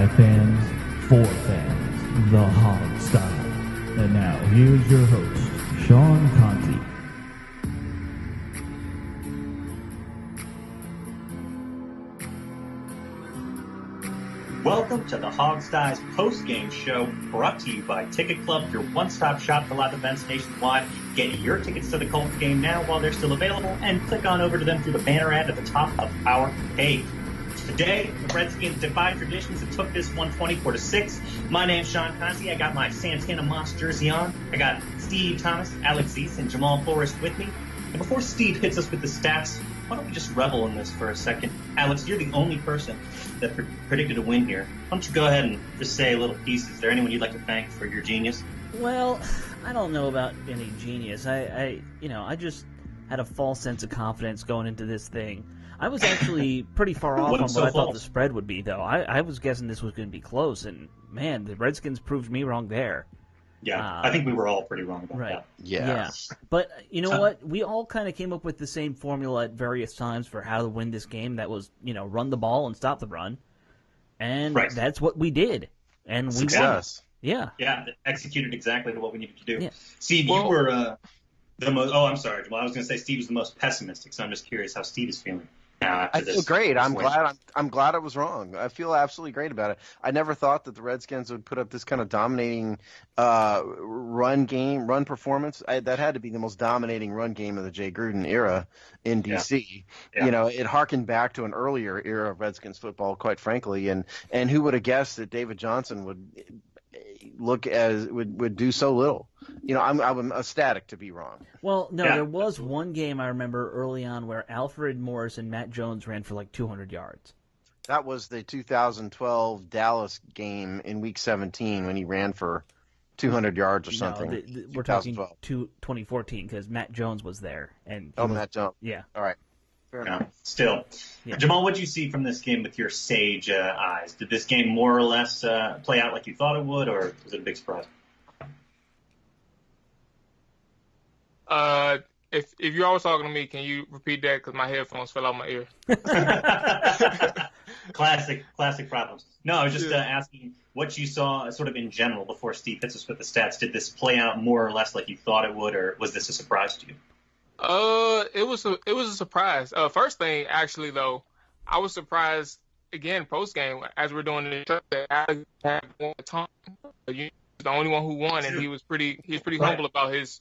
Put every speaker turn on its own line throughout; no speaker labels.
By fans, for fans, the Hog Style. And now, here's your host, Sean Conti.
Welcome to the Hog Styles Postgame Show, brought to you by Ticket Club, your one-stop shop for live events nationwide. Get your tickets to the Colts game now while they're still available, and click on over to them through the banner ad at the top of our page. Today, the Redskins defied traditions and took this one 24-6. My name's Sean Conti. I got my Santana Moss jersey on. I got Steve Thomas, Alex Zeese, and Jamal Forrest with me. And before Steve hits us with the stats, why don't we just revel in this for a second? Alex, you're the only person that predicted a win here. Why don't you go ahead and just say a little piece? Is there anyone you'd like to thank for your genius?
Well, I don't know about any genius. I just had a false sense of confidence going into this thing. I was actually pretty far off on what I thought the spread would be, though. I was guessing this was going to be close, and, man, the Redskins proved me wrong there.
Yeah, I think we were all pretty wrong about that.
Yeah. But you know what? We all kind of came up with the same formula at various times for how to win this game. That was, run the ball and stop the run. And that's what we did. And we won. Yeah. Yeah,
executed exactly what we needed to do. Yeah. Steve, you were the most – I'm sorry. Well, I was going to say Steve was the most pessimistic, so I'm just curious how Steve is feeling.
I feel great. I'm glad I was wrong. I feel absolutely great about it. I never thought that the Redskins would put up this kind of dominating run performance. That had to be the most dominating run game of the Jay Gruden era in D.C. Yeah. It harkened back to an earlier era of Redskins football, quite frankly. And who would have guessed that David Johnson would do so little? I'm ecstatic to be wrong.
Well, no, there was one game I remember early on where Alfred Morris and Matt Jones ran for like 200 yards.
That was the 2012 Dallas game in Week 17 when he ran for 200 yards or something.
No, we're talking 2014 because Matt Jones was there.
Matt Jones.
Yeah.
All right. Fair enough.
Still. Yeah. Jamal, what did you see from this game with your sage eyes? Did this game more or less play out like you thought it would, or was it a big surprise?
If you're always talking to me, can you repeat that? Because my headphones fell out my ear.
Classic problems. No, I was just asking what you saw sort of in general before Steve hits us with the stats. Did this play out more or less like you thought it would, or was this a surprise to you?
It was a surprise. First thing, actually, though, I was surprised again post game as we're doing the show that Alex had won the time. The only one who won, and he was pretty humble about his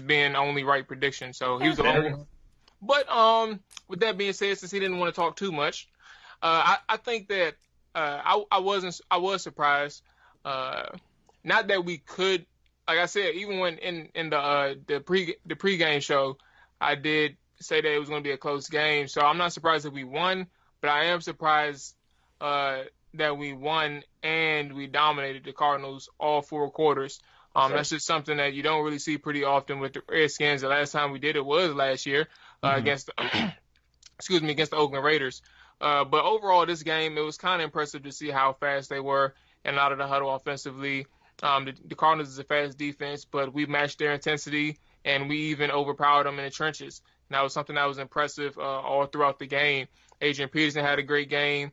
being the only right prediction. So he was the only one. But with that being said, since he didn't want to talk too much, I think that I was surprised. Not that we could, like I said, even when in the pregame show, I did say that it was going to be a close game. So I'm not surprised that we won, but I am surprised that we won and we dominated the Cardinals all four quarters. That's just something that you don't really see pretty often with the Redskins. The last time we did it was last year against the Oakland Raiders. But overall, this game, it was kind of impressive to see how fast they were and out of the huddle offensively. The Cardinals is a fast defense, but we matched their intensity and we even overpowered them in the trenches. And that was something that was impressive all throughout the game. Adrian Peterson had a great game.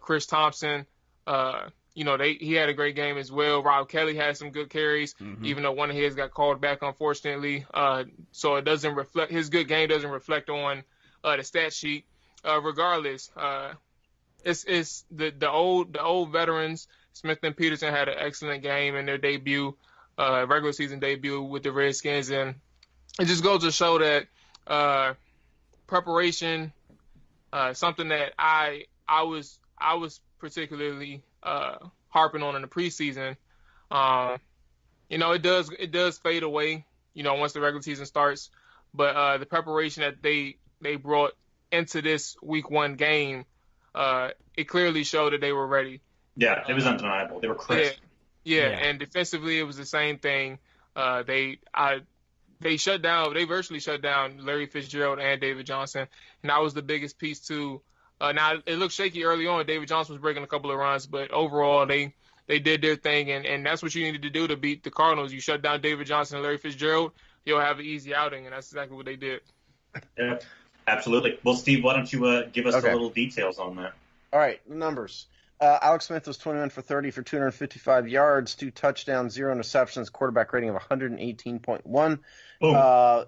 Chris Thompson, he had a great game as well. Rob Kelly had some good carries, even though one of his got called back, unfortunately. So it doesn't reflect, his good game doesn't reflect on the stat sheet. Regardless, it's the old veterans. Smith and Peterson had an excellent game in their debut, regular season debut with the Redskins, and it just goes to show that preparation, something that I was particularly harping on in the preseason. It does fade away, once the regular season starts. But the preparation that they brought into this week one game, it clearly showed that they were ready.
Yeah, it was undeniable. They were crisp.
Yeah, and defensively it was the same thing. They virtually shut down Larry Fitzgerald and David Johnson, and that was the biggest piece too. Now, it looked shaky early on. David Johnson was breaking a couple of runs, but overall, they did their thing, and that's what you needed to do to beat the Cardinals. You shut down David Johnson and Larry Fitzgerald, you'll have an easy outing, and that's exactly what they did.
Yeah, absolutely. Well, Steve, why don't you give us a little details on that?
All right, numbers. Alex Smith was 21 for 30 for 255 yards, 2 touchdowns, 0 interceptions, quarterback rating of 118.1.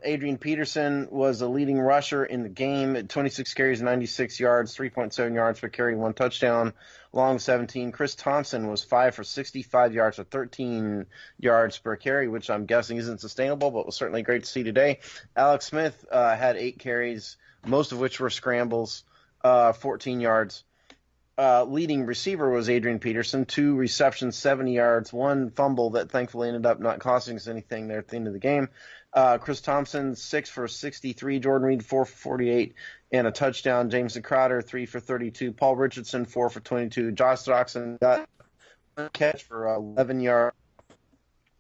Adrian Peterson was the leading rusher in the game at 26 carries, 96 yards, 3.7 yards per carry, 1 touchdown, long 17. Chris Thompson was 5 for 65 yards for 13 yards per carry, which I'm guessing isn't sustainable, but was certainly great to see today. Alex Smith had 8 carries, most of which were scrambles, 14 yards. Leading receiver was Adrian Peterson, 2 receptions, 70 yards, 1 fumble that thankfully ended up not costing us anything there at the end of the game. Chris Thompson, 6 for 63. Jordan Reed, 4 for 48 and a touchdown. Jameson Crowder, 3 for 32. Paul Richardson, 4 for 22. Josh Doxson got a catch for 11 yards.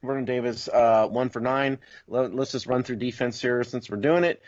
Vernon Davis, 1 for 9. Let's just run through defense here since we're doing it.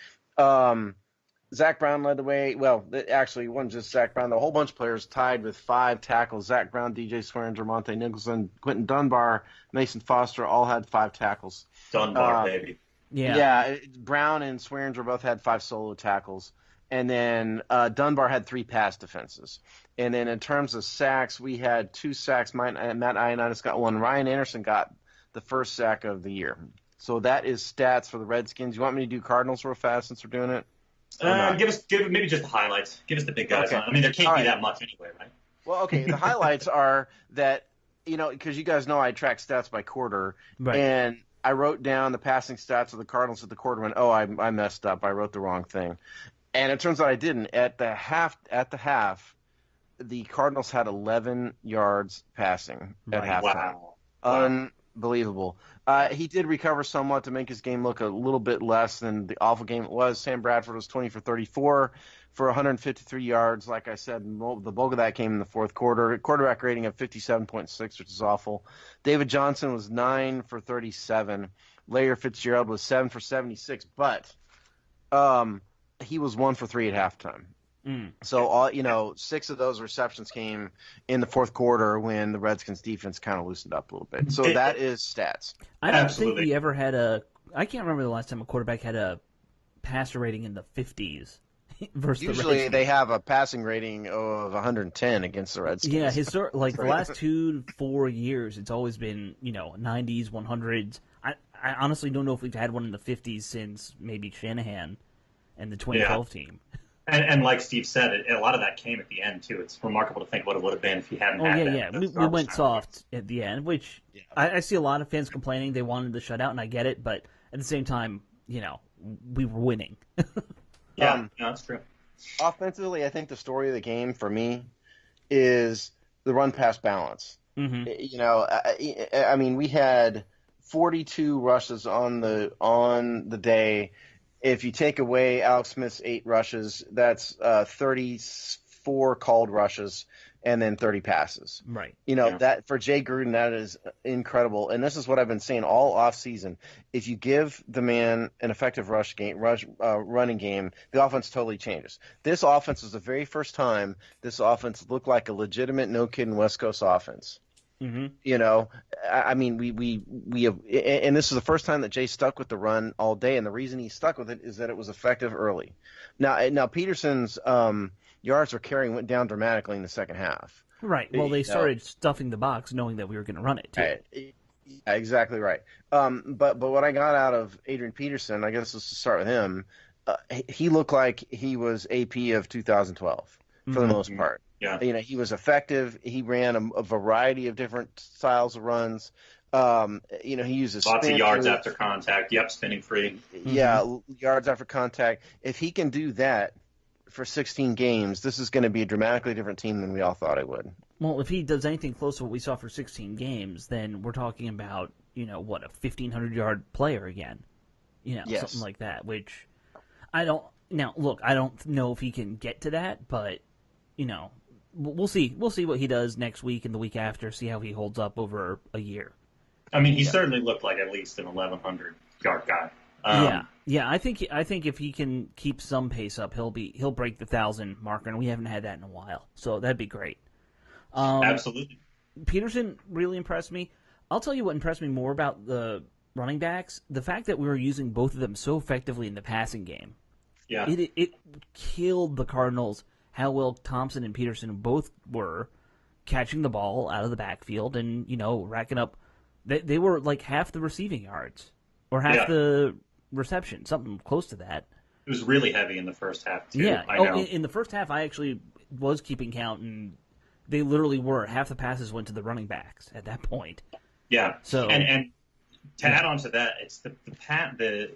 Zach Brown led the way. Well, actually, it wasn't just Zach Brown. The whole bunch of players tied with 5 tackles. Zach Brown, DJ Swearinger, Monte Nicholson, Quentin Dunbar, Mason Foster all had 5 tackles.
Dunbar, baby.
Yeah.
Brown and Swearinger both had 5 solo tackles. And then Dunbar had 3 pass defenses. And then in terms of sacks, we had 2 sacks. Matt Ioannidis got 1. Ryan Anderson got the first sack of the year. So that is stats for the Redskins. You want me to do Cardinals real fast since we're doing it?
Give maybe just the highlights. Give us the big guys. Okay. I mean, there can't be that much anyway, right?
Well, okay. The highlights are that, because you guys know I track stats by quarter,
right.
And I wrote down the passing stats of the Cardinals at the quarter. Went, I messed up. I wrote the wrong thing, and it turns out I didn't. At the half, the Cardinals had 11 yards passing at halftime.
Wow.
Unbelievable. He did recover somewhat to make his game look a little bit less than the awful game it was. Sam Bradford was 20 for 34 for 153 yards. Like I said, the bulk of that came in the fourth quarter. Quarterback rating of 57.6, which is awful. David Johnson was 9 for 37. Larry Fitzgerald was 7 for 76, but he was 1 for 3 at halftime. So 6 of those receptions came in the fourth quarter when the Redskins defense kind of loosened up a little bit. So that is stats.
I don't think we ever had I can't remember the last time a quarterback had a passer rating in the 50s versus
Usually
the Redskins.
They have a passing rating of 110 against the Redskins.
Yeah, the last 2 to 4 years, it's always been 90s, 100s. I honestly don't know if we've had one in the 50s since maybe Shanahan and the 2012 team.
And like Steve said, a lot of that came at the end, too. It's remarkable to think what it would have been if he hadn't had that.
Yeah. We went soft at the end, which I see a lot of fans complaining they wanted the shutout, and I get it, but at the same time, we were winning.
That's true.
Offensively, I think the story of the game for me is the run-pass balance.
Mm-hmm.
I mean, we had 42 rushes on the day. If you take away Alex Smith's 8 rushes, that's 34 called rushes and then 30 passes.
Right.
That for Jay Gruden, that is incredible. And this is what I've been saying all off season. If you give the man an effective running game, the offense totally changes. This offense was the very first time this offense looked like a legitimate, no kidding West Coast offense.
Mm-hmm.
I mean, we have, and this is the first time that Jay stuck with the run all day, and the reason he stuck with it is that it was effective early. Now Peterson's yards per carry went down dramatically in the second half.
Right. Well, they started stuffing the box, knowing that we were going to run it too.
Right. Yeah, exactly right. But what I got out of Adrian Peterson, I guess let's start with him. He looked like he was AP of 2012 for the most part.
Yeah.
He was effective. He ran a variety of different styles of runs. He uses
lots of yards after contact. Yep, spinning free.
Yeah, yards after contact. If he can do that for 16 games, this is going to be a dramatically different team than we all thought it would.
Well, if he does anything close to what we saw for 16 games, then we're talking about, a 1,500-yard player again.
Yes.
Something like that, which I don't know if he can get to that, but, we'll see. We'll see what he does next week and the week after, see how he holds up over a year.
I mean, he certainly looked like at least an 1,100-yard guy.
Yeah. I think if he can keep some pace up, he'll break the 1,000 marker, and we haven't had that in a while. So that'd be great.
Absolutely.
Peterson really impressed me. I'll tell you what impressed me more about the running backs: the fact that we were using both of them so effectively in the passing game.
Yeah.
It killed the Cardinals how well Thompson and Peterson both were catching the ball out of the backfield and, racking up. They were like half the receiving yards or half the reception, something close to that.
It was really heavy in the first half, too.
Yeah.
I know.
In the first half, I actually was keeping count, and they literally were. Half the passes went to the running backs at that point.
Yeah.
So
and to add on to that, it's the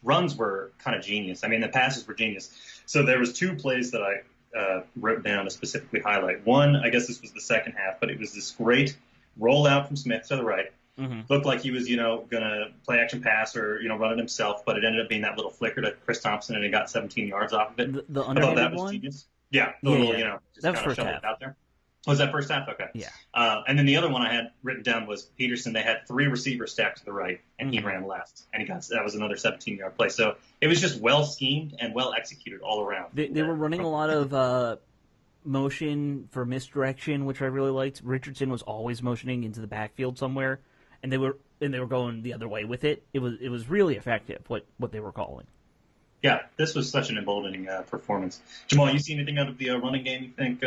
runs were kind of genius. I mean, the passes were genius. So there was 2 plays that I wrote down to specifically highlight. One, I guess this was the second half, but it was this great rollout from Smith to the right.
Mm-hmm.
Looked like he was, going to play action pass or, run it himself, but it ended up being that little flicker to Chris Thompson, and he got 17 yards off of it.
The
I thought that was
one?
genius. Yeah. Just
that was
kind of
first
shove
half.
it out there. Was that first half? Okay.
Yeah.
And then the other one I had written down was Peterson. They had 3 receivers stacked to the right, and he ran last, and that was another 17-yard play. So it was just well schemed and well executed all around.
They were running a lot of motion for misdirection, which I really liked. Richardson was always motioning into the backfield somewhere, and they were going the other way with it. It was really effective what they were calling.
Yeah, this was such an emboldening performance. Jamal, you see anything out of the running game you think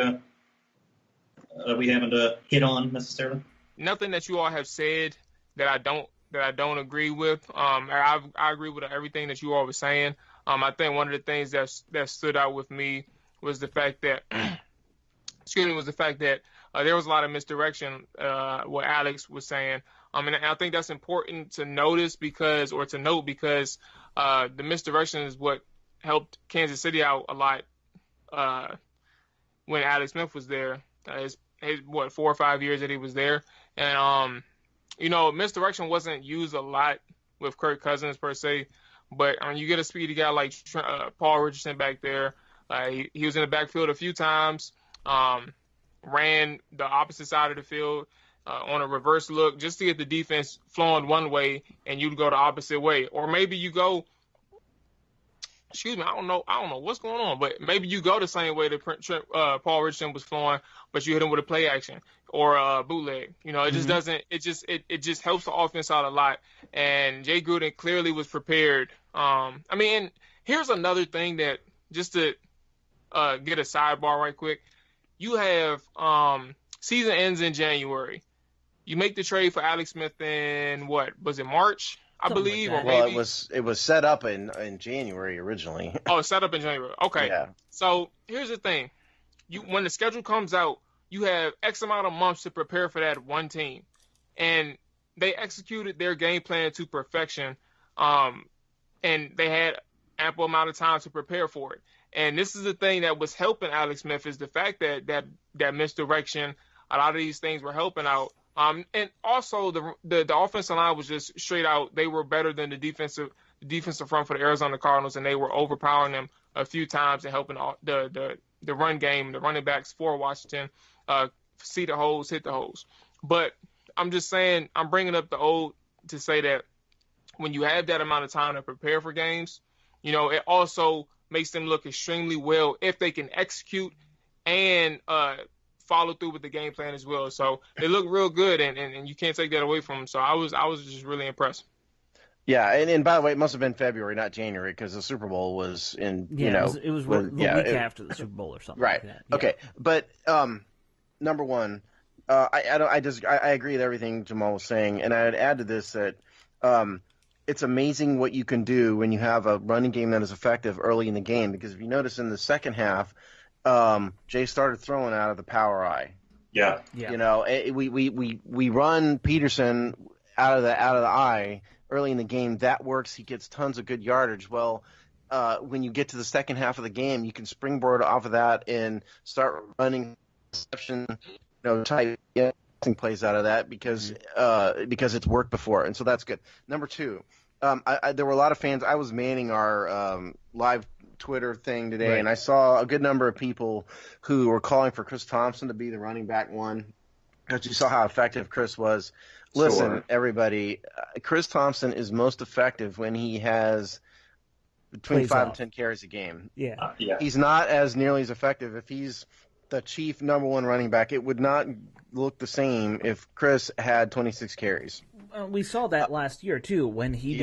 we haven't hit on necessarily?
Nothing that you all have said that I don't agree with. I agree with everything that you all were saying. I think one of the things that stood out with me was the fact that there was a lot of misdirection. What Alex was saying. And I think that's important to note because the misdirection is what helped Kansas City out a lot when Alex Smith was there. His 4 or 5 years that he was there, and misdirection wasn't used a lot with Kirk Cousins per se, but you get a speedy guy like Paul Richardson back there. He was in the backfield a few times, ran the opposite side of the field on a reverse look just to get the defense flowing one way, and you'd go the opposite way, or maybe you go. Excuse me, I don't know what's going on, but maybe you go the same way that Paul Richardson was flowing, but you hit him with a play action or a bootleg. It just doesn't. It just helps the offense out a lot. And Jay Gruden clearly was prepared. And here's another thing that just to get a sidebar right quick. You have season ends in January. You make the trade for Alex Smith in what was it, March? I believe.
Like
or maybe...
Well, it was set up in January originally.
Oh, set up in January. Okay.
Yeah.
So here's the thing: when the schedule comes out, you have X amount of months to prepare for that one team, and they executed their game plan to perfection, and they had ample amount of time to prepare for it. And this is the thing that was helping Alex Smith is the fact that misdirection, a lot of these things were helping out. And also the offensive line was just straight out. They were better than the defensive front for the Arizona Cardinals, and they were overpowering them a few times and helping the run game, the running backs for Washington, see the holes, hit the holes. But I'm just saying, I'm bringing up the old to say that when you have that amount of time to prepare for games, it also makes them look extremely well if they can execute and follow through with the game plan as well. So they look real good, and you can't take that away from them. So I was just really impressed.
Yeah, and by the way, it must have been February, not January, because the Super Bowl was in,
it was the week after the Super Bowl or something
right.
like that. Yeah.
Okay, but number one, I agree with everything Jamal was saying, and I'd add to this that it's amazing what you can do when you have a running game that is effective early in the game, because if you notice in the second half, Jay started throwing out of the power eye.
Yeah.
We run Peterson out of the eye early in the game. That works. He gets tons of good yardage. Well, when you get to the second half of the game, you can springboard off of that and start running reception, type plays out of that because it's worked before, and so that's good. Number two, there were a lot of fans. I was manning our live Twitter thing today, right, and I saw a good number of people who were calling for Chris Thompson to be the running back one, because you saw how effective Chris was. Listen, everybody, Chris Thompson is most effective when he has between 5 and 10 carries a game.
Yeah.
He's not as nearly as effective if he's the chief number one running back. It would not look the same if Chris had 26 carries.
We saw that last year too when he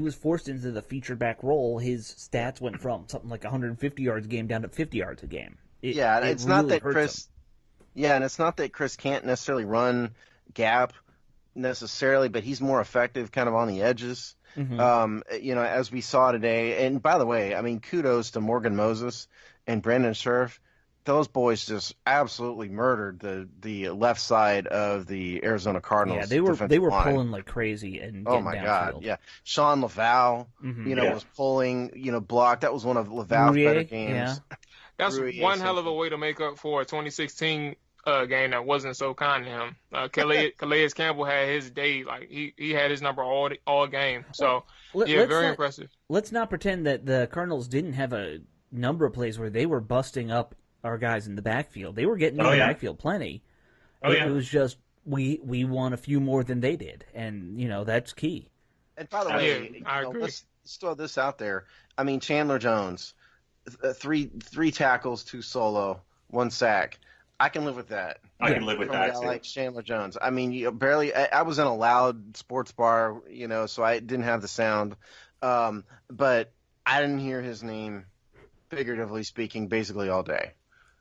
was forced into the featured back role. His stats went from something like 150 yards a game down to 50 yards a game.
It's not that Chris. Yeah, and it's not that Chris can't necessarily run gap necessarily, but he's more effective kind of on the edges. As we saw today. And by the way, I mean, kudos to Morgan Moses and Brandon Scherf. Those boys just absolutely murdered the left side of the Arizona Cardinals.
Yeah, they were
line.
Pulling like crazy and getting downfield.
God, yeah. Sean Laval, was pulling, blocked. That was one of Laval's better games.
Yeah.
That's one hell of a way to make up for a 2016 game that wasn't so kind to him. Calais Campbell had his day. Like he had his number all game. So very impressive.
Let's not pretend that the Cardinals didn't have a number of plays where they were busting up our guys in the backfield. They were getting in the backfield plenty. It was just we won a few more than they did, and that's key.
And by the way,
I agree.
Let's throw this out there. I mean, Chandler Jones, three tackles, 2 solo, 1 sack. I can live with that.
I can live with that, too.
Like Chandler Jones. I mean, I was in a loud sports bar, so I didn't have the sound. But I didn't hear his name, figuratively speaking, basically all day.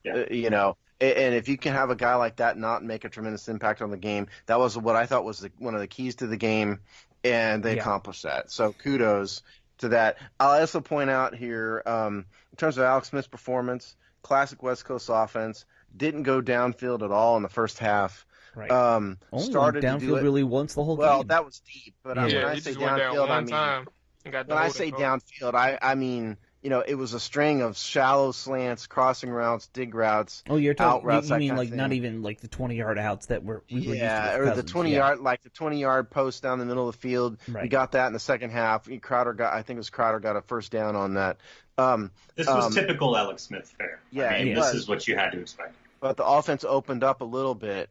Yeah.
And if you can have a guy like that not make a tremendous impact on the game, that was what I thought was one of the keys to the game, and they accomplished that. So kudos to that. I'll also point out here, in terms of Alex Smith's performance, classic West Coast offense, didn't go downfield at all in the first half.
Right.
Only started
downfield
to do it
really once the whole game.
Well, that was deep, but when I say
just went
downfield,
down one time and got
when I say downfield, I mean it was a string of shallow slants, crossing routes, dig routes.
Oh, you're talking.
Routes,
you mean like not even like the 20-yard outs that we were used to
or the 20-yard post down the middle of the field.
Right.
We got that in the second half. Crowder got a first down on that.
This was typical Alex Smith fare.
Yeah,
I mean, this is what you had to expect.
But the offense opened up a little bit,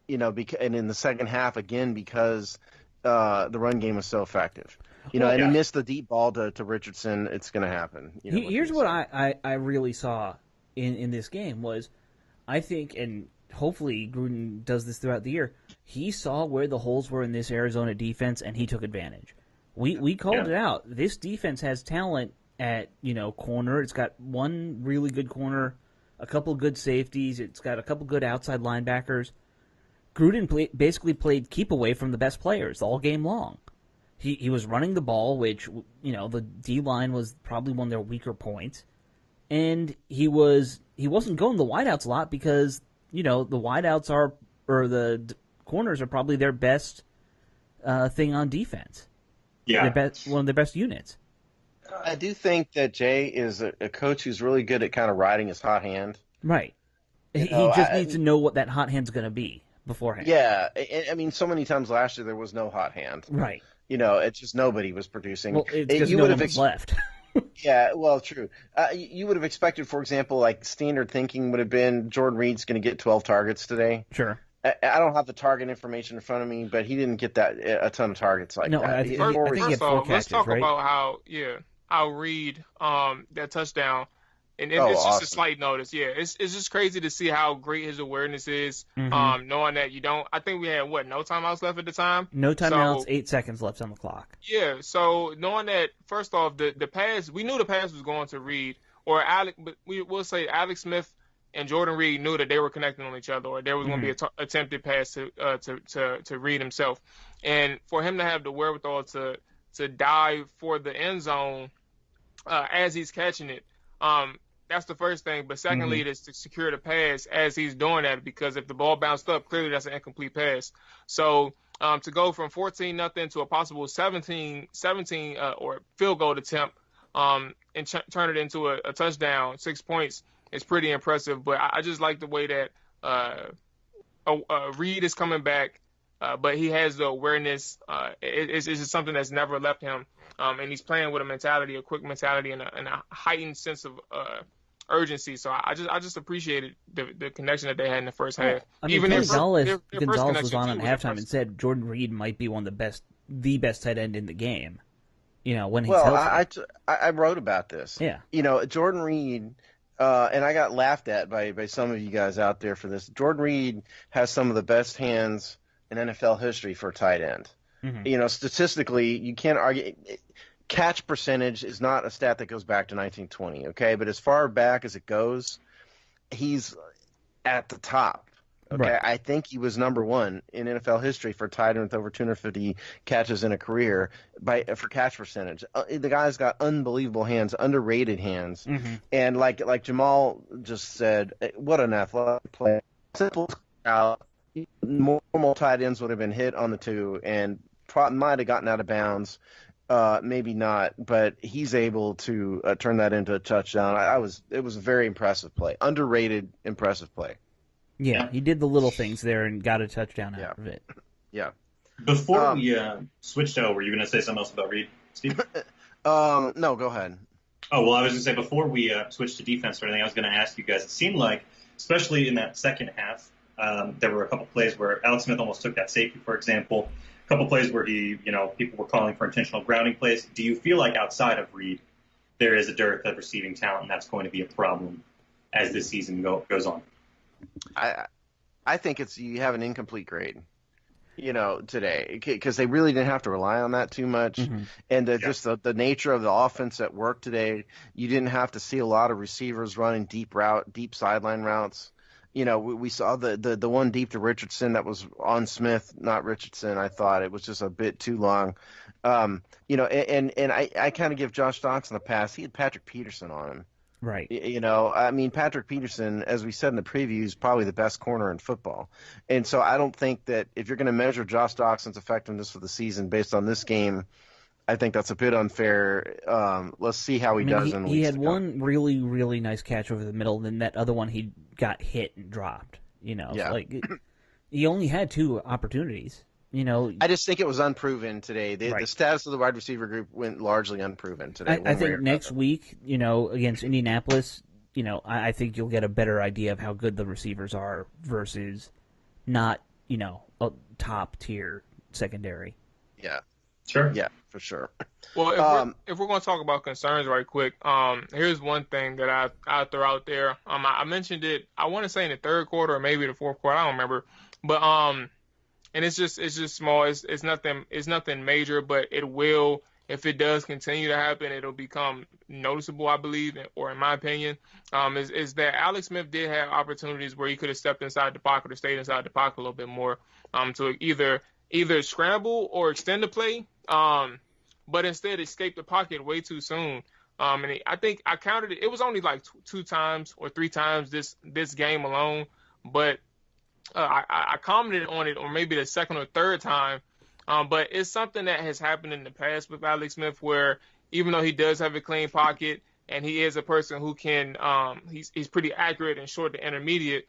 and in the second half again because the run game was so effective. He missed the deep ball to Richardson. It's going to happen.
Here's what I really saw in this game was, I think, and hopefully Gruden does this throughout the year, he saw where the holes were in this Arizona defense, and he took advantage. We called it out. This defense has talent at, corner. It's got one really good corner, a couple good safeties. It's got a couple good outside linebackers. Gruden basically played keep away from the best players all game long. He was running the ball, which, the D-line was probably one of their weaker points. And he wasn't going the wideouts a lot because, the wideouts or the corners are probably their best thing on defense.
Yeah.
One of their best units.
I do think that Jay is a coach who's really good at kind of riding his hot hand.
Right. He just needs to know what that hot hand's going to be beforehand.
Yeah. I mean, so many times last year there was no hot hand.
Right.
It's just nobody was producing.
Well, it's because no one was left.
Yeah, well, true. You would have expected, for example, like standard thinking would have been Jordan Reed's going to get 12 targets today.
Sure.
I don't have the target information in front of me, but he didn't get a ton of targets like that.
I think he had 4 catches,
let's talk
right?
about how Reed that touchdown. And it's just
awesome.
a slight notice. Yeah, it's just crazy to see how great his awareness is.
Mm-hmm.
Knowing that I think we had no timeouts left at the time.
No timeouts, 8 seconds left on the clock.
Yeah, so knowing that, first off, the pass, we knew the pass was going to Reed or Alex, but we'll say Alex Smith and Jordan Reed knew that they were connecting on each other, or there was going to be an attempted pass to Reed himself, and for him to have the wherewithal to dive for the end zone as he's catching it. That's the first thing. But secondly, is to secure the pass as he's doing that, because if the ball bounced up, clearly that's an incomplete pass. So to go from 14-0 to a possible 17 or field goal attempt and turn it into a touchdown, 6 points, is pretty impressive. But I just like the way that Reed is coming back, but he has the awareness. It's just something that's never left him. And he's playing with a quick mentality, and a heightened sense of urgency. So I just appreciated the connection that they had in the first half.
I mean, Gonzalez was on halftime and said Jordan Reed might be one of the best tight end in the game. When he's healthy.
I wrote about this.
Yeah.
Jordan Reed, and I got laughed at by some of you guys out there for this. Jordan Reed has some of the best hands in NFL history for a tight end. Mm-hmm. Statistically, you can't argue. Catch percentage is not a stat that goes back to 1920, okay? But as far back as it goes, he's at the top. Okay,
Right.
I think he was number one in NFL history for tight end with over 250 catches in a career for catch percentage. The guy's got unbelievable hands, underrated hands, and like Jamal just said, what an athletic play. Simple out. Normal tight ends would have been hit on the two and might have gotten out of bounds. Maybe not, but he's able to turn that into a touchdown. It was a very impressive play, underrated, impressive play.
Yeah, he did the little things there and got a touchdown out of it.
Yeah.
Before we switched over, you were going to say something else about Reed, Steve?
No, go ahead.
Oh, well, I was going to say before we switched to defense or anything, I was going to ask you guys. It seemed like, especially in that second half, there were a couple plays where Alex Smith almost took that safety, for example. A couple plays where people were calling for intentional grounding plays. Do you feel like outside of Reed, there is a dearth of receiving talent, and that's going to be a problem as this season goes on?
I think you have an incomplete grade, today, because they really didn't have to rely on that too much, and just the nature of the offense at work today, you didn't have to see a lot of receivers running deep sideline routes. We saw the one deep to Richardson that was on Smith, not Richardson. I thought it was just a bit too long, and I kind of give Josh Doctson a pass. He had Patrick Peterson on him.
Right.
Patrick Peterson, as we said in the preview, is probably the best corner in football. And so I don't think that if you're going to measure Josh Doxson's effectiveness for the season based on this game, I think that's a bit unfair. Let's see how he does in weeks
He had
to come.
one really, really nice catch over the middle, and then that other one he got hit and dropped.
Yeah.
He only had two opportunities.
I just think it was unproven today. The status of the wide receiver group went largely unproven today.
I think next week, against Indianapolis, I think you'll get a better idea of how good the receivers are versus not, a top tier secondary.
Yeah.
Sure.
Yeah, for sure.
Well, if we're going to talk about concerns right quick, here's one thing that I throw out there. I mentioned it, I want to say in the third quarter or maybe the fourth quarter, I don't remember. But and it's just small. It's nothing major, but it will, if it does continue to happen, it'll become noticeable, I believe, or in my opinion, is that Alex Smith did have opportunities where he could have stepped inside the pocket or stayed inside the pocket a little bit more, to either scramble or extend the play, but instead escape the pocket way too soon. And I think I counted it. It was only like two times or three times this game alone, but I commented on it, or maybe the second or third time, but it's something that has happened in the past with Alex Smith, where even though he does have a clean pocket and he is a person who can, he's pretty accurate and short to intermediate,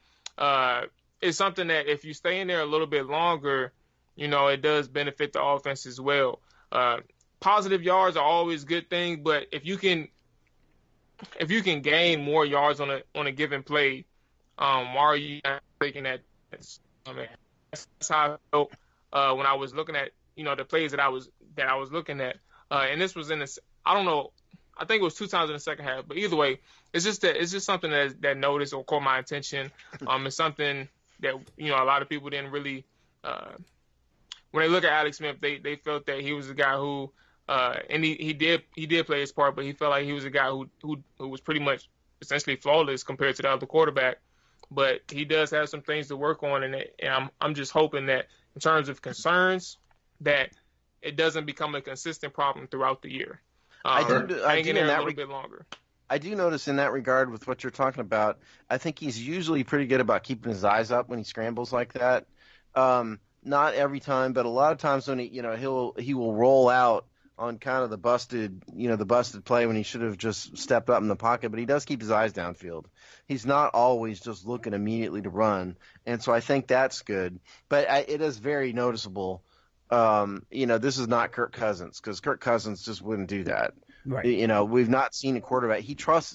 it's something that if you stay in there a little bit longer, it does benefit the offense as well. Positive yards are always a good thing, but if you can gain more yards on a given play, why are you not taking that? That's how I felt when I was looking at the plays that I was looking at, and this was in this. I don't know. I think it was two times in the second half, but either way, it's just something that noticed or caught my attention. It's something that a lot of people didn't really. When they look at Alex Smith, they felt that he was a guy who, and he did play his part, but he felt like he was a guy who was pretty much essentially flawless compared to the other quarterback. But he does have some things to work on, and I'm just hoping that in terms of concerns, that it doesn't become a consistent problem throughout the year.
I do
hang in there a little bit longer.
I do notice in that regard with what you're talking about, I think he's usually pretty good about keeping his eyes up when he scrambles like that. Not every time, but a lot of times when he will roll out on kind of the busted play when he should have just stepped up in the pocket, but he does keep his eyes downfield. He's not always just looking immediately to run, and so I think that's good. But it is very noticeable. This is not Kirk Cousins, because Kirk Cousins just wouldn't do that.
Right.
We've not seen a quarterback.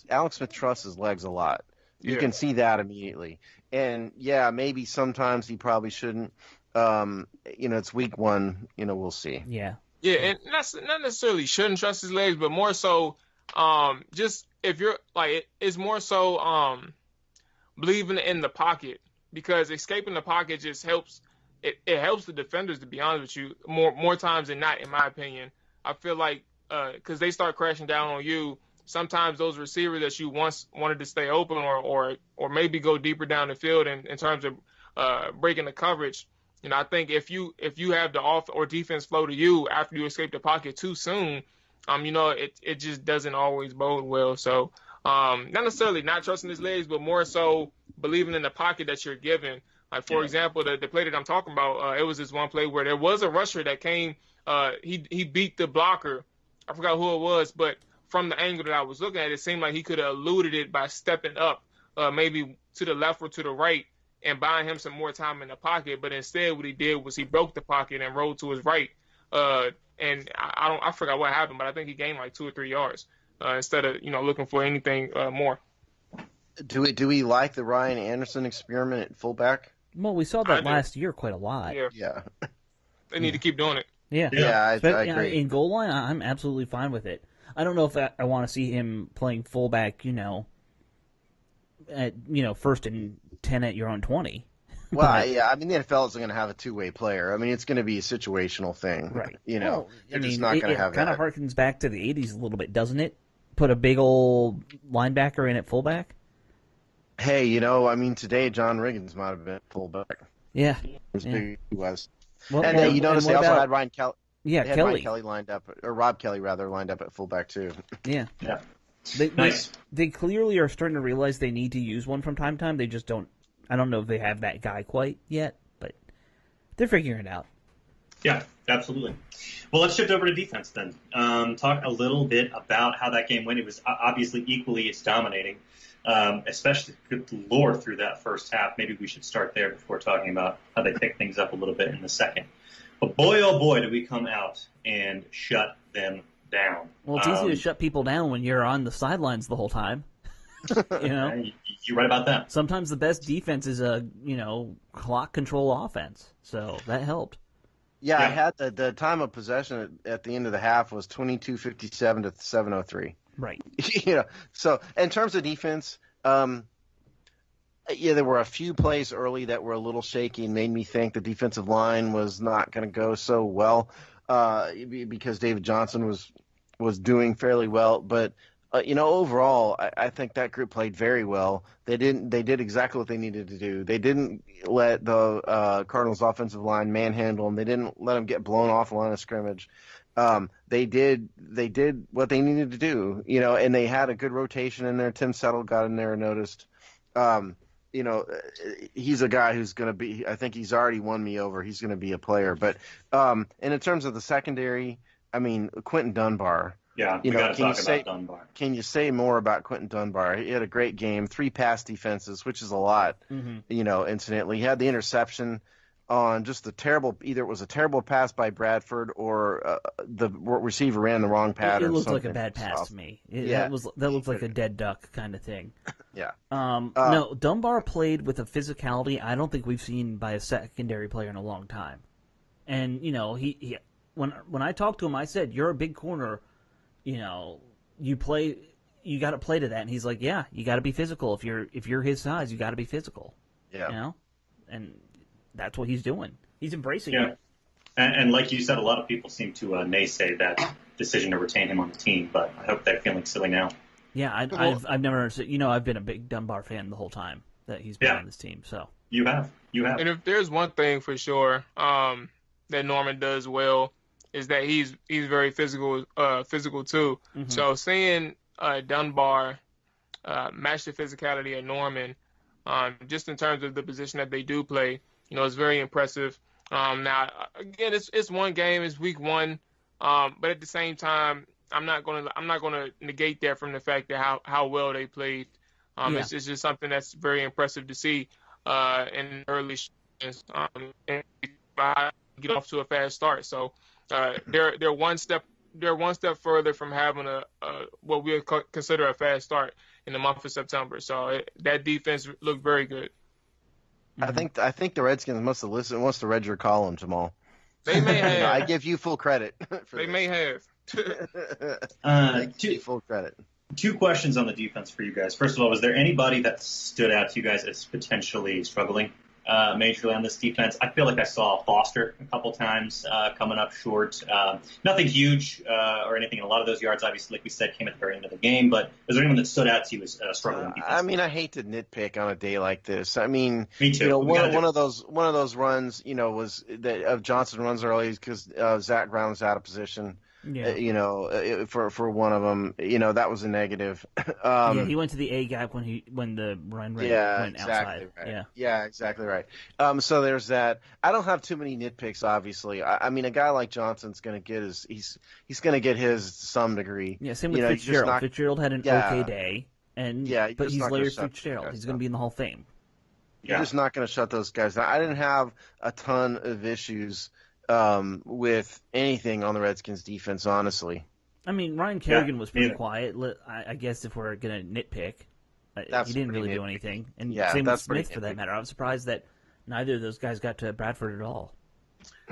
Alex Smith trusts his legs a lot. You can see that immediately. And maybe sometimes he probably shouldn't. It's week one. We'll see.
Yeah.
Yeah, and that's not necessarily shouldn't trust his legs, but more so, just if you're like, it's more so believing in the pocket, because escaping the pocket just helps. It helps the defenders, to be honest with you, more times than not, in my opinion. I feel like because they start crashing down on you, sometimes those receivers that you once wanted to stay open or maybe go deeper down the field in terms of breaking the coverage. I think if you have the off or defense flow to you after you escape the pocket too soon, it just doesn't always bode well. So not necessarily not trusting his legs, but more so believing in the pocket that you're given. Like, for example, the play that I'm talking about, it was this one play where there was a rusher that came. He beat the blocker. I forgot who it was, but from the angle that I was looking at, it seemed like he could have eluded it by stepping up, maybe to the left or to the right, and buying him some more time in the pocket. But instead, what he did was he broke the pocket and rolled to his right. And I forgot what happened, but I think he gained like 2 or 3 yards instead of looking for anything more.
Do we like the Ryan Anderson experiment at fullback?
Well, we saw that last year quite a lot.
Yeah.
They need to keep doing it.
Yeah, I agree.
In goal line, I'm absolutely fine with it. I don't know if I want to see him playing fullback, at 1st and 10 at your own 20.
Well, yeah, I mean, the NFL isn't going to have a two-way player. I mean, it's going to be a situational thing.
Right.
They're just not going to have that.
It kind of harkens back to the 80s a little bit, doesn't it? Put a big old linebacker in at fullback.
Hey, I mean, today John Riggins might have been fullback.
Yeah.
As big as he was.
Well,
and you notice they also had Ryan Kelly.
Yeah,
Kelly. Ryan Kelly lined up, or Rob Kelly rather, lined up at fullback too.
Yeah.
Yeah.
Nice. They clearly are starting to realize they need to use one from time to time. They just don't. I don't know if they have that guy quite yet, but they're figuring it out.
Yeah, absolutely. Well, let's shift over to defense then. Talk a little bit about how that game went. It was obviously equally as dominating, especially, good Lord, through that first half. Maybe we should start there before talking about how they picked things up a little bit in the second. But boy, oh boy, did we come out and shut them down.
Well, it's easy to shut people down when you're on the sidelines the whole time.
You're right about that.
Sometimes the best defense is a, clock control offense. So that helped.
Yeah, I had the time of possession at the end of the half was 22:57 to 7:03.
Right.
So in terms of defense, there were a few plays early that were a little shaky and made me think the defensive line was not going to go so well because David Johnson was doing fairly well. But overall, I think that group played very well. They did exactly what they needed to do. They didn't let the Cardinals' offensive line manhandle them. They didn't let them get blown off the line of scrimmage. They did what they needed to do, and they had a good rotation in there. Tim Settle got in there and noticed. He's a guy who's going to be. I think he's already won me over. He's going to be a player. But and in terms of the secondary, I mean, Quentin Dunbar.
Yeah, we got to talk about Dunbar.
Can you say more about Quentin Dunbar? He had a great game, 3 pass defenses, which is a lot. Mm-hmm. Incidentally, he had the interception on just either it was a terrible pass by Bradford or the receiver ran the wrong pattern.
It looked like a bad pass to me. That looked like a dead duck kind of thing.
Yeah.
No, Dunbar played with a physicality I don't think we've seen by a secondary player in a long time. And he when I talked to him, I said, "You're a big corner. You got to play to that." And he's like, "Yeah, you got to be physical. If you're his size, you got to be physical."
Yeah.
And that's what he's doing. He's embracing it.
And like you said, a lot of people seem to naysay that decision to retain him on the team, but I hope they're feeling silly now.
Yeah, I've never understood. I've been a big Dunbar fan the whole time that he's been on this team. So
you have.
And if there's one thing for sure that Norman does well, is that he's very physical too. Mm-hmm. So seeing Dunbar match the physicality of Norman, just in terms of the position that they do play, it's very impressive. Now, again, it's one game, it's week 1, but at the same time, I'm not gonna negate that from the fact that how well they played. It's just something that's very impressive to see in early and get off to a fast start. So they're one step further from having a what we consider a fast start in the month of September. So that defense looked very good.
I think the Redskins must have read your column, Jamal.
They may have.
I give you full credit.
They may have.
Full credit.
2 questions on the defense for you guys. First of all, was there anybody that stood out to you guys as potentially struggling majorly on this defense. I feel like I saw Foster a couple times coming up short. Nothing huge or anything. A lot of those yards, obviously, like we said, came at the very end of the game. But was there anyone that stood out to you as struggling defense?
I mean, I hate to nitpick on a day like this. I mean,
me too.
You know, one of those runs, you know, was that of Johnson runs early because Zach Brown was out of position.
Yeah.
You know, for one of them, you know, that was a negative.
Yeah, he went to the A gap when the run rate went outside.
Right. Yeah, exactly right. So there's that. I don't have too many nitpicks, obviously. I mean, a guy like Johnson's going to get he's going to get his to some degree.
Yeah, same with Fitzgerald. Fitzgerald had an okay day, but he's Larry Fitzgerald. He's going to be in the Hall of Fame.
You're just not going to shut those guys down. I didn't have a ton of issues with anything on the Redskins defense, honestly.
I mean, Ryan Kerrigan was pretty quiet. I guess if we're going to nitpick, he didn't really do anything. And same with Smith, for that matter. I'm surprised that neither of those guys got to Bradford at all.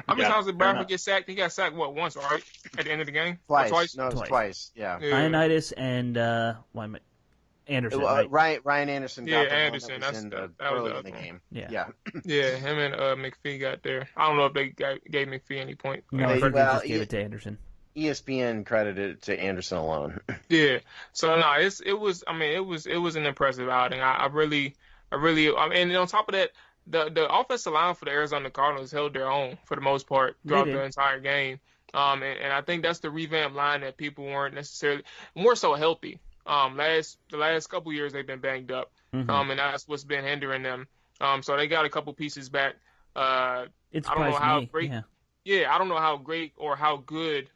How many times did Bradford get sacked? He got sacked, once, right? At the end of the game?
Twice. No, it was twice. Yeah.
Ionitis and Anderson,
right? Ryan Anderson got the
Anderson.
That was early in the game.
Yeah.
Yeah, him and McPhee got there. I don't know if they gave McPhee any point.
No, they just gave it to Anderson.
ESPN credited it to Anderson alone.
Yeah. So no, it was an impressive outing. I really and on top of that, the offensive line for the Arizona Cardinals held their own for the most part throughout the entire game. And I think that's the revamped line that people weren't necessarily more so healthy. The last couple years they've been banged up, and that's what's been hindering them. So they got a couple pieces back. I don't know how great. Yeah, I don't know how great or how good,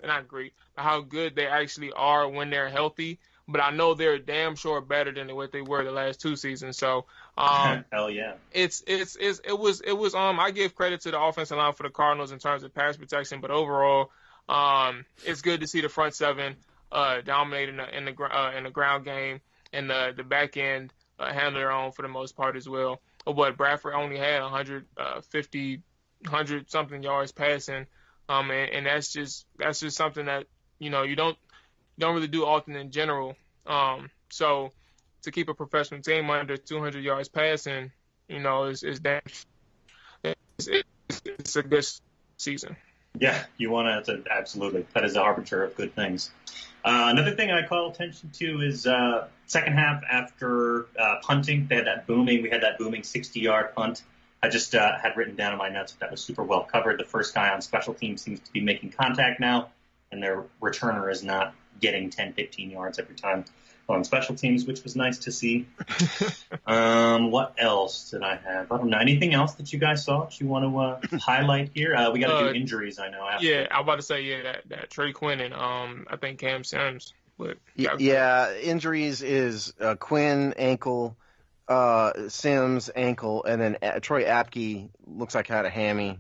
not great, but how good they actually are when they're healthy. But I know they're damn sure better than what they were the last two seasons. So,
hell yeah,
it was. I give credit to the offensive line for the Cardinals in terms of pass protection, but overall, it's good to see the front seven dominating in the ground game, and the back end handle their own for the most part as well. But Bradford only had 100 something yards passing, and that's just something that you don't really do often in general. So to keep a professional team under 200 yards passing, is it's a good season.
Yeah, you want to absolutely. That is a harbinger of good things. Another thing I call attention to is second half after punting. We had that booming 60-yard punt. I just had written down in my notes that was super well covered. The first guy on special teams seems to be making contact now, and their returner is not getting 10, 15 yards every time on special teams, which was nice to see. What else did I have? I don't know. Anything else that you guys saw that you want to highlight here? We got to do injuries, I know. After.
Yeah, I was about to say, that Trey Quinn and I think Cam Sims. But
injuries is Quinn, ankle, Sims, ankle, and then Troy Apke looks like had a hammy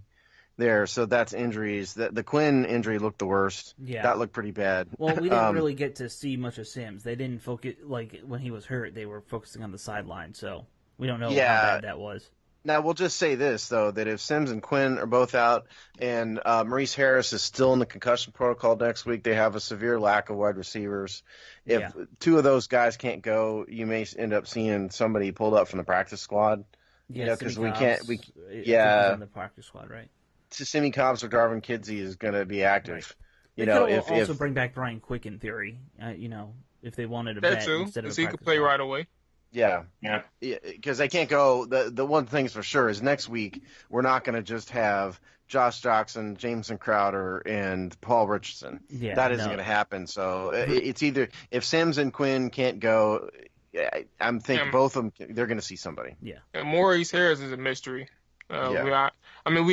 there. So that's injuries. The Quinn injury looked the worst.
Yeah.
That looked pretty bad.
Well, we didn't really get to see much of Sims. They didn't focus, like when he was hurt, they were focusing on the sideline. So we don't know how bad that was.
Now, we'll just say this, though, that if Sims and Quinn are both out and Maurice Harris is still in the concussion protocol next week, they have a severe lack of wide receivers. If two of those guys can't go, you may end up seeing somebody pulled up from the practice squad.
Yeah,
because
we can't. He's on the practice squad, right?
Simi Cobbs or Darvin Kidsey is going to be active.
Right. They could also bring back Brian Quick in theory. If they wanted to bet instead of
he could play right away.
Yeah, because they can't go. The one thing's for sure is next week we're not going to just have Josh Jackson, Jameson Crowder, and Paul Richardson.
Yeah,
that isn't going to happen. So it's either if Sims and Quinn can't go, I'm thinking both of them they're going to see somebody.
Yeah,
and Maurice Harris is a mystery. We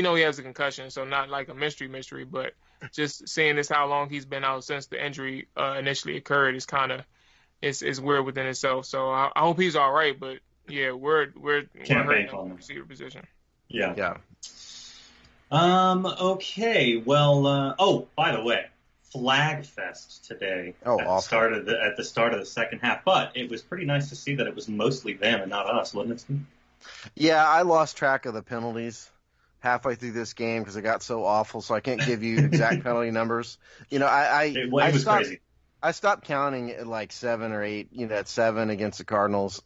know he has a concussion, so not like a mystery, but just seeing this how long he's been out since the injury initially occurred is kind of. It's weird within itself. So I hope he's all right. But yeah, we're hurting on the receiver position.
Yeah. Okay. Well. By the way, Flag Fest today. At the start of the second half. But it was pretty nice to see that it was mostly them and not us, wasn't it?
Yeah, I lost track of the penalties halfway through this game because it got so awful. So I can't give you exact penalty numbers.
It was crazy.
I stopped counting at like 7 or 8. At 7 against the Cardinals,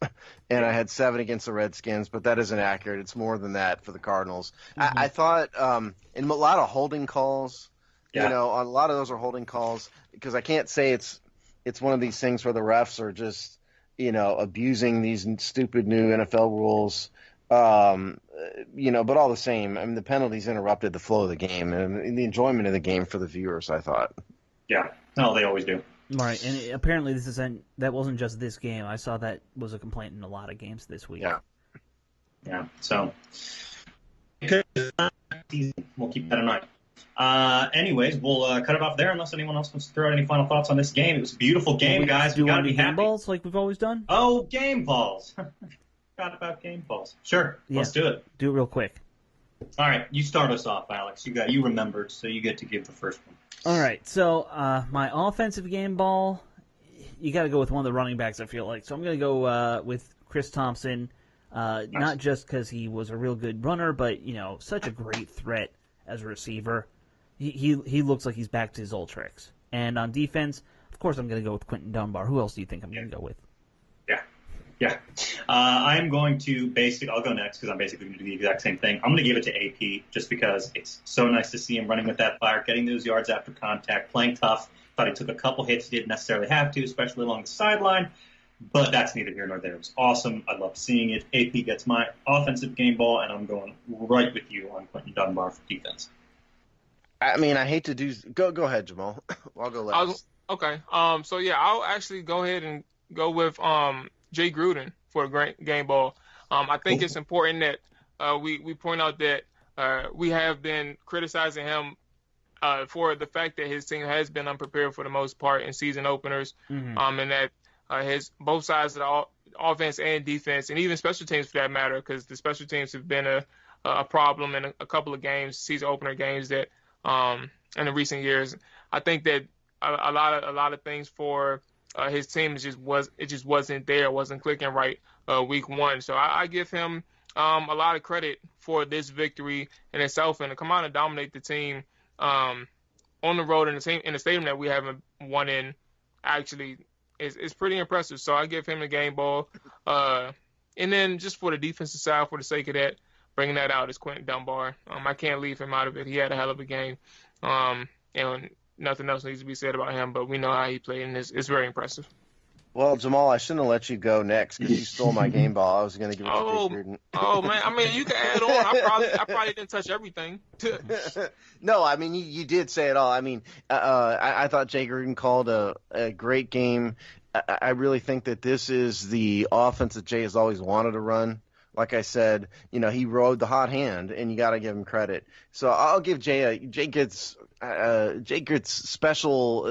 and I had 7 against the Redskins, but that isn't accurate. It's more than that for the Cardinals. Mm-hmm. I thought in a lot of holding calls, a lot of those are holding calls because I can't say it's one of these things where the refs are just abusing these stupid new NFL rules. But all the same, I mean, the penalties interrupted the flow of the game and the enjoyment of the game for the viewers, I thought.
Yeah, no, they always do.
Right, and apparently that wasn't just this game. I saw that was a complaint in a lot of games this week.
Yeah. So we'll keep that in mind. Anyways, we'll cut it off there unless anyone else wants to throw out any final thoughts on this game. It was a beautiful game, guys.
Do
we
you
got
want
to
to
be
do game
happy.
balls like we've always done?
Oh, game balls. Forgot about game balls. Sure, let's do it.
Do it real quick.
All right, you start us off, Alex. You remembered, so you get to give the first one.
All right, so my offensive game ball, you got to go with one of the running backs, I feel like. So I'm going to go with Chris Thompson, nice. Not just because he was a real good runner, but, such a great threat as a receiver. He looks like he's back to his old tricks. And on defense, of course, I'm going to go with Quentin Dunbar. Who else do you think I'm going to go with?
Yeah. I'm going to I'll go next because I'm basically going to do the exact same thing. I'm going to give it to AP just because it's so nice to see him running with that fire, getting those yards after contact, playing tough. Thought he took a couple hits he didn't necessarily have to, especially along the sideline. But that's neither here nor there. It was awesome. I love seeing it. AP gets my offensive game ball, and I'm going right with you on Quentin Dunbar for defense.
I mean, I hate to do – go ahead, Jamal. I'll go last.
Okay. So, yeah, I'll actually go ahead and go with Jay Gruden for a great game ball. I think it's important that we point out that we have been criticizing him for the fact that his team has been unprepared for the most part in season openers, and that his both sides of the offense and defense, and even special teams for that matter, because the special teams have been a problem in a couple of games, season opener games that in the recent years. I think that a lot of things for his team just wasn't there, wasn't clicking right week one. So I give him a lot of credit for this victory in itself, and to come out and dominate the team on the road in the stadium that we haven't won in actually is pretty impressive. So I give him the game ball. And then just for the defensive side, for the sake of that, bringing that out is Quentin Dunbar. I can't leave him out of it. He had a hell of a game. And nothing else needs to be said about him, but we know how he played, and it's very impressive.
Well, Jamal, I shouldn't have let you go next because you stole my game ball. I was going to give it to Jay Gruden.
Oh, man. I mean, you can add on. I probably didn't touch everything.
No, I mean, you did say it all. I mean, I thought Jay Gruden called a great game. I really think that this is the offense that Jay has always wanted to run. Like I said, he rode the hot hand, and you got to give him credit. So I'll give Jay gets special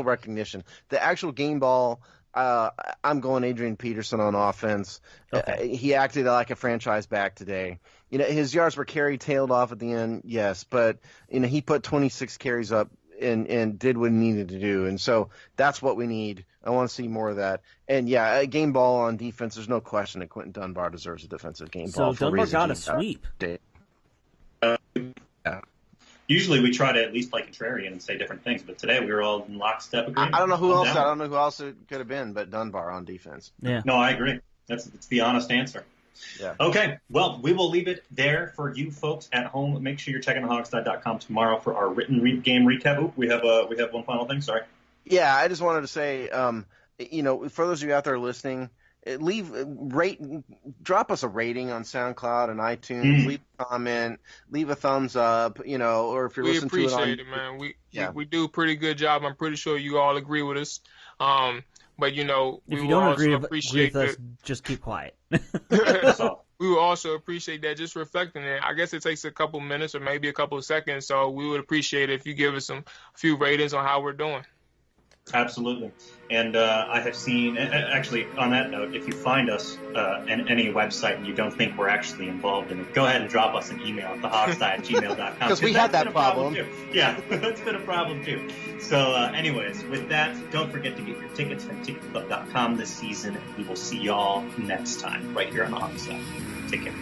recognition. The actual game ball, I'm going Adrian Peterson on offense.
Okay.
He acted like a franchise back today. His yards per carry tailed off at the end, yes, but he put 26 carries up and did what he needed to do, and so that's what we need. I want to see more of that. And yeah, a game ball on defense. There's no question that Quentin Dunbar deserves a defensive game ball.
So Dunbar got a sweep.
Usually we try to at least play contrarian and say different things, but today we were all in lockstep agreement.
I don't know who else. I don't know who else it could have been, but Dunbar on defense.
Yeah.
No, I agree. It's the honest answer.
Yeah.
Okay. Well, we will leave it there for you folks at home. Make sure you're checking thehogsdive.com tomorrow for our written game recap. Ooh, we have one final thing. Sorry.
Yeah, I just wanted to say, for those of you out there listening, drop us a rating on SoundCloud and iTunes. Leave a comment, leave a thumbs up, or if you're listening to it on...
We appreciate it, man. We do a pretty good job. I'm pretty sure you all agree with us. But,
if you don't agree with us, just keep quiet.
We would also appreciate that, just reflecting it. I guess it takes a couple minutes or maybe a couple of seconds, so we would appreciate it if you give us a few ratings on how we're doing.
Absolutely. And I have seen, actually, on that note, if you find us in any website and you don't think we're actually involved in it, go ahead and drop us an email at thehogsdive@gmail.com.
Because we had that problem.
Yeah, that's been a problem too. So anyways, with that, don't forget to get your tickets from ticketclub.com this season. We will see y'all next time right here on the Hog Side. Take care.